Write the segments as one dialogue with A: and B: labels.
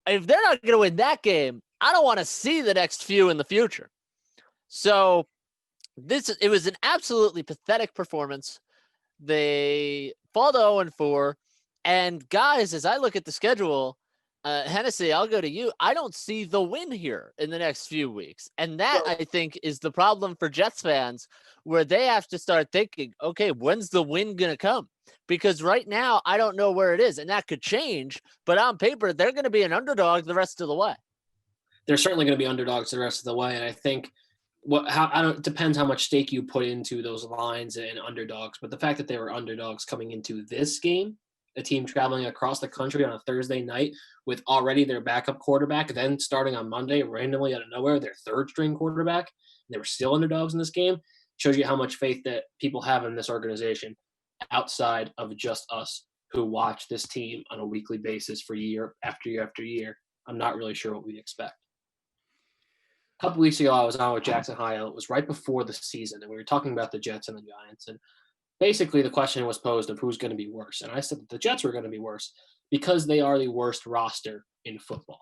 A: if they're not going to win that game, I don't want to see the next few in the future. So it was an absolutely pathetic performance. They fall to 0-4. And guys, as I look at the schedule, Hennessy, I'll go to you. I don't see the win here in the next few weeks. And that, I think, is the problem for Jets fans, where they have to start thinking, okay, when's the win going to come? Because right now, I don't know where it is. And that could change. But on paper, they're going to be an underdog the rest of the way.
B: They're certainly going to be underdogs the rest of the way. And I think it depends how much stake you put into those lines and underdogs. But the fact that they were underdogs coming into this game, a team traveling across the country on a Thursday night with already their backup quarterback, then starting on Monday randomly out of nowhere, their third string quarterback, and they were still underdogs in this game, shows you how much faith that people have in this organization outside of just us who watch this team on a weekly basis for year after year after year. I'm not really sure what we expect. A couple weeks ago, I was on with Jackson Hyle. It was right before the season, and we were talking about the Jets and the Giants. And basically, the question was posed of who's going to be worse. And I said that the Jets were going to be worse because they are the worst roster in football.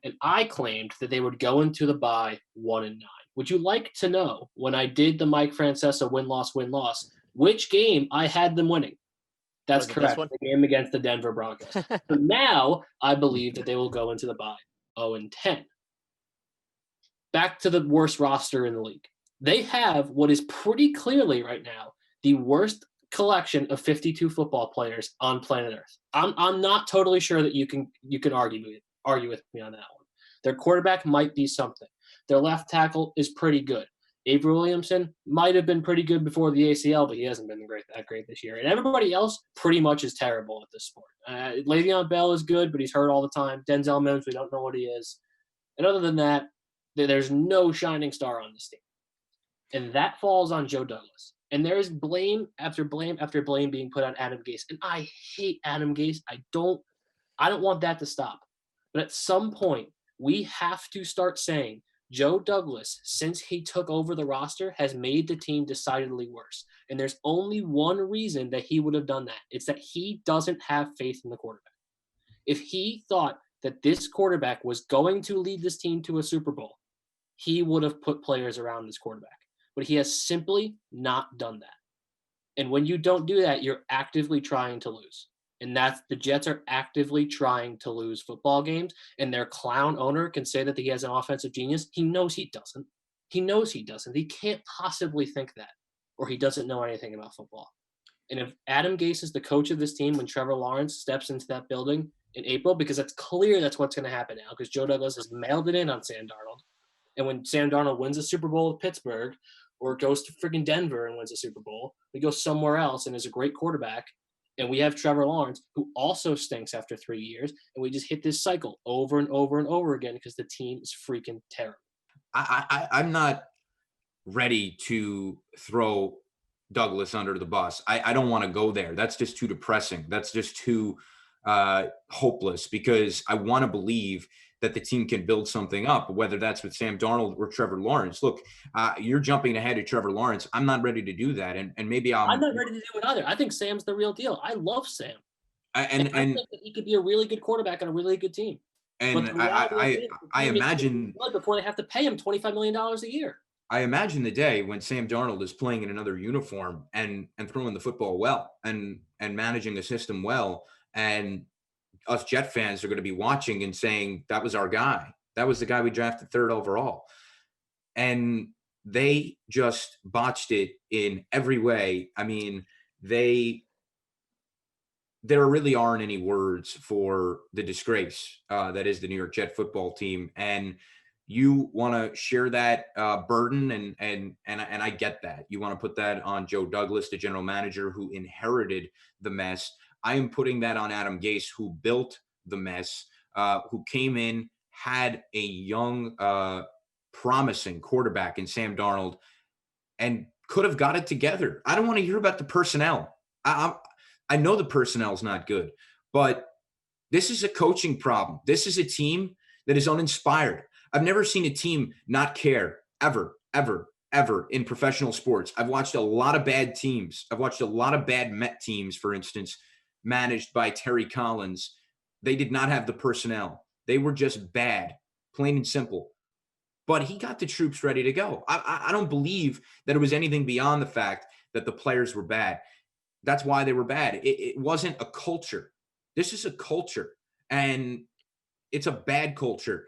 B: And I claimed that they would go into the bye 1-9. Would you like to know, when I did the Mike Francesa win-loss, which game I had them winning? That's correct. The game against the Denver Broncos. So now I believe that they will go into the bye 0-10. Back to the worst roster in the league. They have what is pretty clearly right now the worst collection of 52 football players on planet Earth. I'm not totally sure that you can argue with me on that one. Their quarterback might be something. Their left tackle is pretty good. Avery Williamson might have been pretty good before the ACL, but he hasn't been that great this year. And everybody else pretty much is terrible at this sport. Le'Veon Bell is good, but he's hurt all the time. Denzel Mims, we don't know what he is. And other than that, there's no shining star on this team. And that falls on Joe Douglas. And there is blame after blame after blame being put on Adam Gase. And I hate Adam Gase. I don't want that to stop. But at some point, we have to start saying Joe Douglas, since he took over the roster, has made the team decidedly worse. And there's only one reason that he would have done that. It's that he doesn't have faith in the quarterback. If he thought that this quarterback was going to lead this team to a Super Bowl, he would have put players around this quarterback. But he has simply not done that. And when you don't do that, you're actively trying to lose. And the Jets are actively trying to lose football games. And their clown owner can say that he has an offensive genius. He knows he doesn't. He can't possibly think that, or he doesn't know anything about football. And if Adam Gase is the coach of this team when Trevor Lawrence steps into that building in April, because it's clear that's what's going to happen now, because Joe Douglas has mailed it in on Sam Darnold. And when Sam Darnold wins a Super Bowl with Pittsburgh, or goes to freaking Denver and wins a Super Bowl, we go somewhere else and is a great quarterback, and we have Trevor Lawrence, who also stinks after 3 years, and we just hit this cycle over and over and over again because the team is freaking terrible.
C: I'm not ready to throw Douglas under the bus. I don't want to go there. That's just too depressing. That's just too hopeless, because I want to believe that the team can build something up, whether that's with Sam Darnold or Trevor Lawrence. Look, you're jumping ahead of Trevor Lawrence. I'm not ready to do that. And maybe
B: I'm not ready to do it either. I think Sam's the real deal. I love Sam. And I think that he could be a really good quarterback on a really good team.
C: And I imagine
B: before they have to pay him $25 million a year.
C: I imagine the day when Sam Darnold is playing in another uniform and throwing the football well and managing the system well, and us Jet fans are going to be watching and saying, that was our guy. That was the guy we drafted 3rd overall. And they just botched it in every way. I mean, there really aren't any words for the disgrace that is the New York Jet football team. And you want to share that burden, and I get that. You want to put that on Joe Douglas, the general manager who inherited the mess. I am putting that on Adam Gase, who built the mess, who came in, had a young, promising quarterback in Sam Darnold, and could have got it together. I don't want to hear about the personnel. I know the personnel is not good, but this is a coaching problem. This is a team that is uninspired. I've never seen a team not care, ever in professional sports. I've watched a lot of bad teams. I've watched a lot of bad Met teams, for instance, managed by Terry Collins. They did not have the personnel. They were just bad, plain and simple. But he got the troops ready to go. I don't believe that it was anything beyond the fact that the players were bad. That's why they were bad. It wasn't a culture. This is a culture, and it's a bad culture.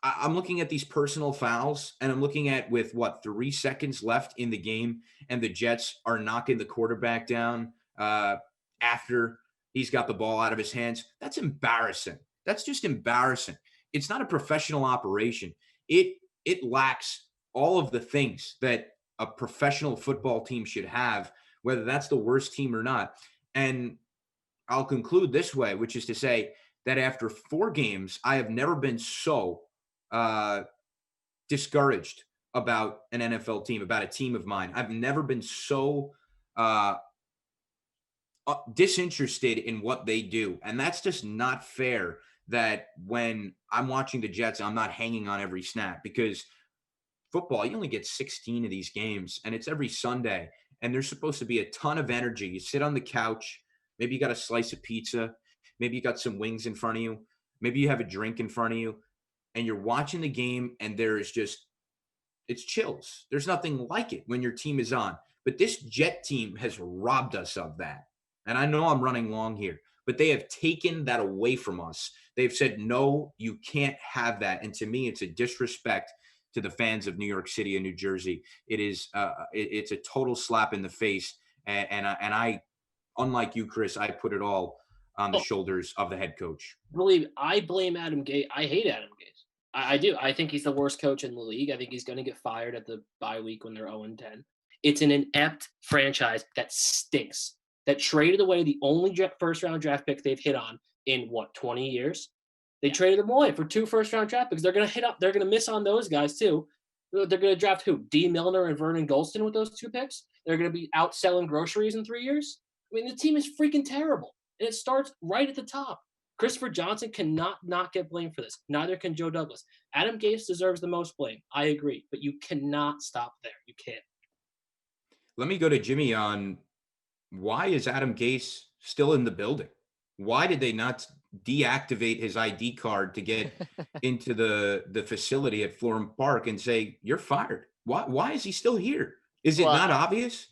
C: I'm looking at these personal fouls, and I'm looking at with 3 seconds left in the game, and the Jets are knocking the quarterback down after he's got the ball out of his hands. That's embarrassing. That's just embarrassing. It's not a professional operation. It lacks all of the things that a professional football team should have, whether that's the worst team or not. And I'll conclude this way, which is to say that after 4 games, I have never been so discouraged about an NFL team, about a team of mine. I've never been so disinterested in what they do. And that's just not fair, that when I'm watching the Jets, I'm not hanging on every snap, because football, you only get 16 of these games, and it's every Sunday, and there's supposed to be a ton of energy. You sit on the couch, maybe you got a slice of pizza, maybe you got some wings in front of you, maybe you have a drink in front of you, and you're watching the game, and there is just, it's chills. There's nothing like it when your team is on. But this Jet team has robbed us of that. And I know I'm running long here, but they have taken that away from us. They've said, no, you can't have that. And to me, it's a disrespect to the fans of New York City and New Jersey. It is, it's a total slap in the face. And I, unlike you, Chris, I put it all on the shoulders of the head coach.
B: I blame Adam Gase. I hate Adam Gase. I do. I think he's the worst coach in the league. I think he's going to get fired at the bye week when they're 0-10. It's an inept franchise that stinks, that traded away the only first-round draft pick they've hit on in, 20 years? They traded them away for 2 first-round draft picks. They're going to hit up. They're going to miss on those guys, too. They're going to draft who? D. Milner and Vernon Golston with those 2 picks? They're going to be out selling groceries in 3 years? I mean, the team is freaking terrible. And it starts right at the top. Christopher Johnson cannot not get blamed for this. Neither can Joe Douglas. Adam Gase deserves the most blame. I agree. But you cannot stop there. You can't.
C: Let me go to Jimmy on, why is Adam Gase still in the building? Why did they not deactivate his ID card to get into the facility at Florham Park and say, you're fired? Why is he still here? Is it not obvious?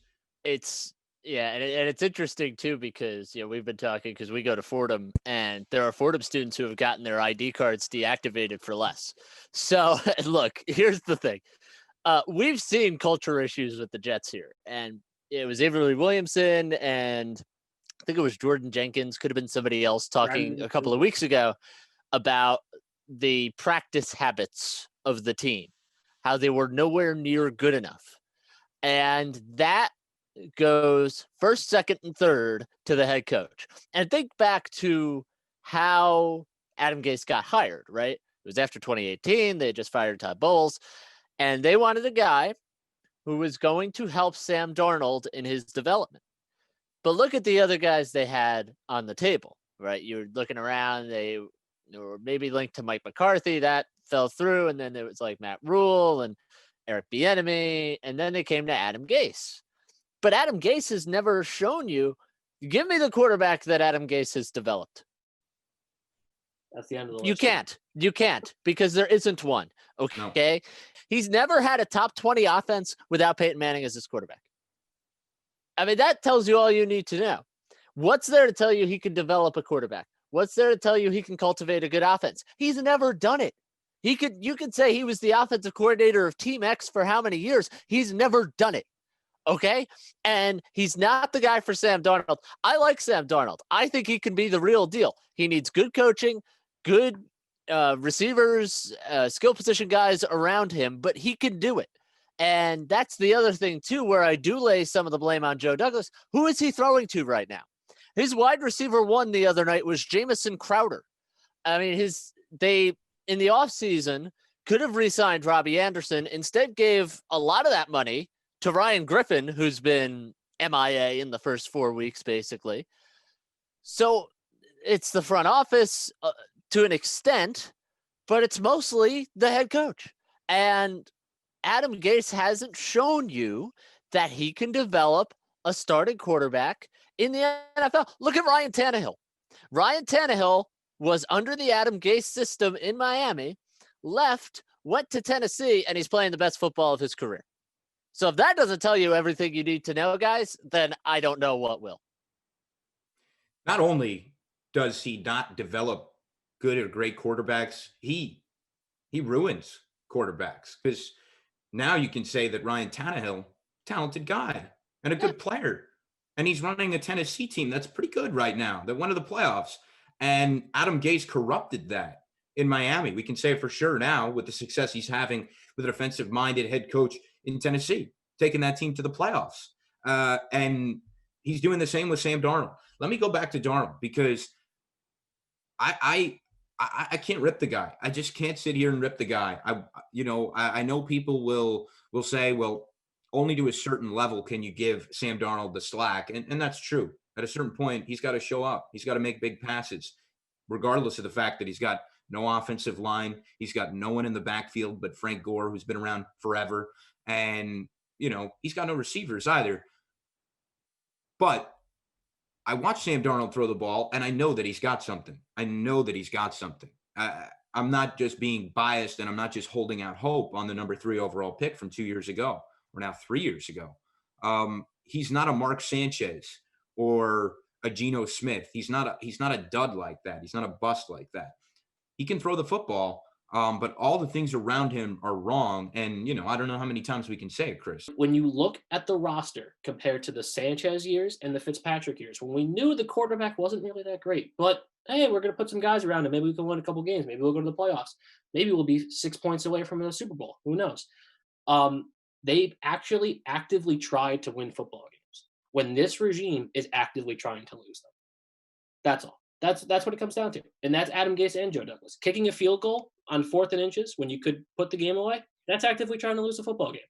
A: Yeah, and it's interesting, too, because, we've been talking, because we go to Fordham, and there are Fordham students who have gotten their ID cards deactivated for less. So, look, here's the thing. We've seen culture issues with the Jets here, and it was Avery Williamson, and I think it was Jordan Jenkins, could have been somebody else, talking a couple of weeks ago about the practice habits of the team, how they were nowhere near good enough. And that goes first, second, and third to the head coach. And think back to how Adam Gase got hired, right? It was after 2018. They had just fired Todd Bowles, and they wanted a guy who was going to help Sam Darnold in his development. But look at the other guys they had on the table, right? You're looking around, they were maybe linked to Mike McCarthy. That fell through, and then there was like Matt Rule and Eric Bieniemy, and then they came to Adam Gase. But Adam Gase has never shown you, give me the quarterback that Adam Gase has developed.
B: That's the end of the
A: list. You can't, because there isn't one. Okay. No. He's never had a top 20 offense without Peyton Manning as his quarterback. I mean, that tells you all you need to know. What's there to tell you he can develop a quarterback? What's there to tell you he can cultivate a good offense? He's never done it. You could say he was the offensive coordinator of Team X for how many years? He's never done it. Okay. And he's not the guy for Sam Darnold. I like Sam Darnold. I think he can be the real deal. He needs good coaching, good receivers, skill position guys around him, but he can do it. And that's the other thing, too, where I do lay some of the blame on Joe Douglas. Who is he throwing to right now? His wide receiver 1 the other night was Jamison Crowder. I mean, in the offseason could have re-signed Robbie Anderson, instead gave a lot of that money to Ryan Griffin, who's been MIA in the first 4 weeks, basically. So it's the front office to an extent, but it's mostly the head coach. And Adam Gase hasn't shown you that he can develop a starting quarterback in the NFL. Look at Ryan Tannehill. Ryan Tannehill was under the Adam Gase system in Miami, left, went to Tennessee, and he's playing the best football of his career. So if that doesn't tell you everything you need to know, guys, then I don't know what will.
C: Not only does he not develop good or great quarterbacks, he ruins quarterbacks, because now you can say that Ryan Tannehill, talented guy and a good player, and he's running a Tennessee team that's pretty good right now, that went to the playoffs, and Adam Gase corrupted that in Miami. We can say it for sure now with the success he's having with an offensive-minded head coach in Tennessee, taking that team to the playoffs. And he's doing the same with Sam Darnold. Let me go back to Darnold, because I can't rip the guy. I just can't sit here and rip the guy. I know people will say, well, only to a certain level can you give Sam Darnold the slack. And that's true. At a certain point, he's got to show up. He's got to make big passes, regardless of the fact that he's got no offensive line. He's got no one in the backfield but Frank Gore, who's been around forever. And, he's got no receivers either. But I watched Sam Darnold throw the ball, and I know that he's got something. I'm not just being biased, and I'm not just holding out hope on the number 3 overall pick from 2 years ago, or now 3 years ago. He's not a Mark Sanchez or a Geno Smith. He's not a dud like that. He's not a bust like that. He can throw the football, but all the things around him are wrong. And, I don't know how many times we can say it, Chris.
B: When you look at the roster compared to the Sanchez years and the Fitzpatrick years, when we knew the quarterback wasn't really that great, but hey, we're going to put some guys around him. Maybe we can win a couple games. Maybe we'll go to the playoffs. Maybe we'll be 6 points away from a Super Bowl. Who knows? They've actually actively tried to win football games when this regime is actively trying to lose them. That's all. That's what it comes down to. And that's Adam Gase and Joe Douglas. Kicking a field goal on 4th and inches when you could put the game away, that's actively trying to lose a football game.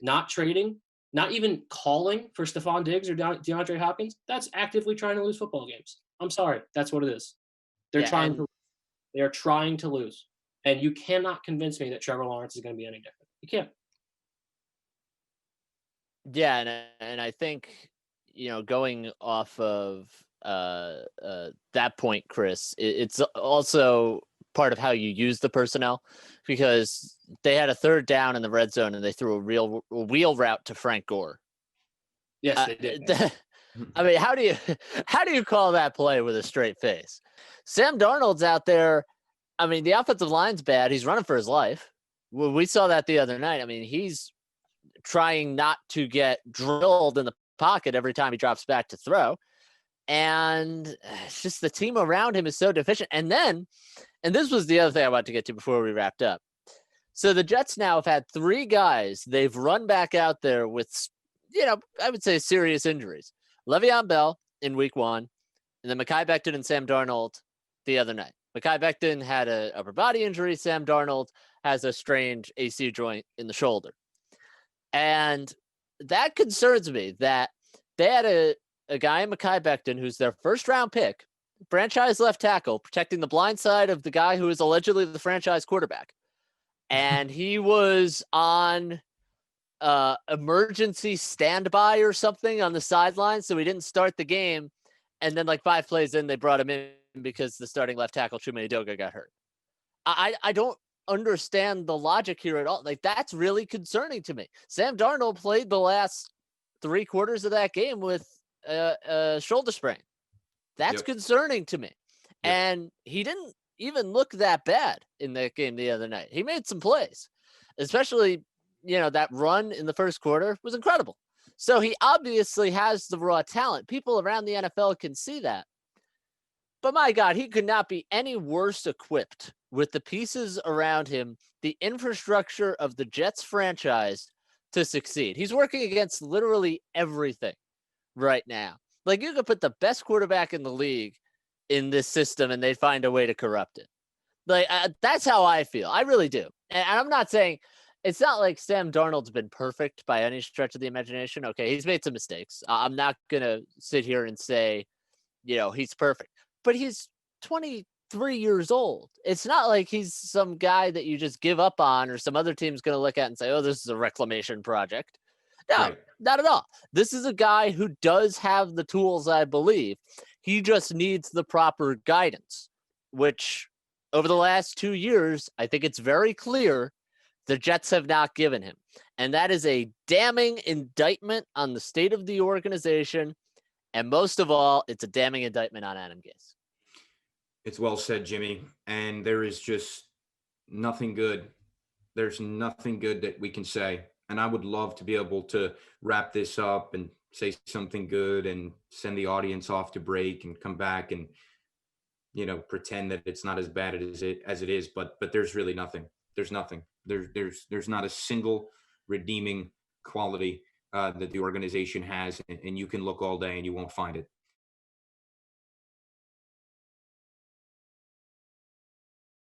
B: Not trading, not even calling for Stephon Diggs or DeAndre Hopkins, that's actively trying to lose football games. I'm sorry. That's what it is. They are trying to lose. And you cannot convince me that Trevor Lawrence is going to be any different. You can't.
A: Yeah, and I think, going off of that point, Chris, it's also part of how you use the personnel, because they had a 3rd down in the red zone and they threw a wheel route to Frank Gore.
B: Yes, they did.
A: I mean, how do you call that play with a straight face? Sam Darnold's out there. I mean, the offensive line's bad. He's running for his life. We saw that the other night. I mean, he's trying not to get drilled in the pocket every time he drops back to throw. And it's just the team around him is so deficient. And this was the other thing I wanted to get to before we wrapped up. So the Jets now have had 3 guys they've run back out there with, I would say serious injuries. Le'Veon Bell in week 1, and then Mekhi Becton and Sam Darnold the other night. Mekhi Becton had an upper body injury. Sam Darnold has a strained AC joint in the shoulder. And that concerns me that they had a guy in Mekhi Becton who's their 1st-round pick, franchise left tackle, protecting the blind side of the guy who is allegedly the franchise quarterback. And he was on emergency standby or something on the sideline, so he didn't start the game. And then 5 plays in, they brought him in because the starting left tackle, Chuma Edoga, got hurt. I don't understand the logic here at all. That's really concerning to me. Sam Darnold played the last 3 quarters of that game with a shoulder sprain. That's concerning to me. Yep. And he didn't even look that bad in that game the other night. He made some plays, especially, that run in the first quarter was incredible. So he obviously has the raw talent. People around the NFL can see that. But my God, he could not be any worse equipped with the pieces around him, the infrastructure of the Jets franchise to succeed. He's working against literally everything right now. You could put the best quarterback in the league in this system and they'd find a way to corrupt it. That's how I feel. I really do. And I'm not saying it's not like Sam Darnold's been perfect by any stretch of the imagination. Okay, he's made some mistakes. I'm not going to sit here and say, he's perfect. But he's 23 years old. It's not like he's some guy that you just give up on or some other team's going to look at and say, oh, this is a reclamation project. No, right. Not at all. This is a guy who does have the tools, I believe. He just needs the proper guidance. which over the last 2 years, I think it's very clear the Jets have not given him. And that is a damning indictment on the state of the organization. And most of all, it's a damning indictment on Adam Gase.
C: It's well said, Jimmy. And there is just nothing good. There's nothing good that we can say. And I would love to be able to wrap this up and say something good and send the audience off to break and come back and, pretend that it's not as bad as it is. But there's really nothing. There's nothing. There's not a single redeeming quality that the organization has, and you can look all day and you won't find it.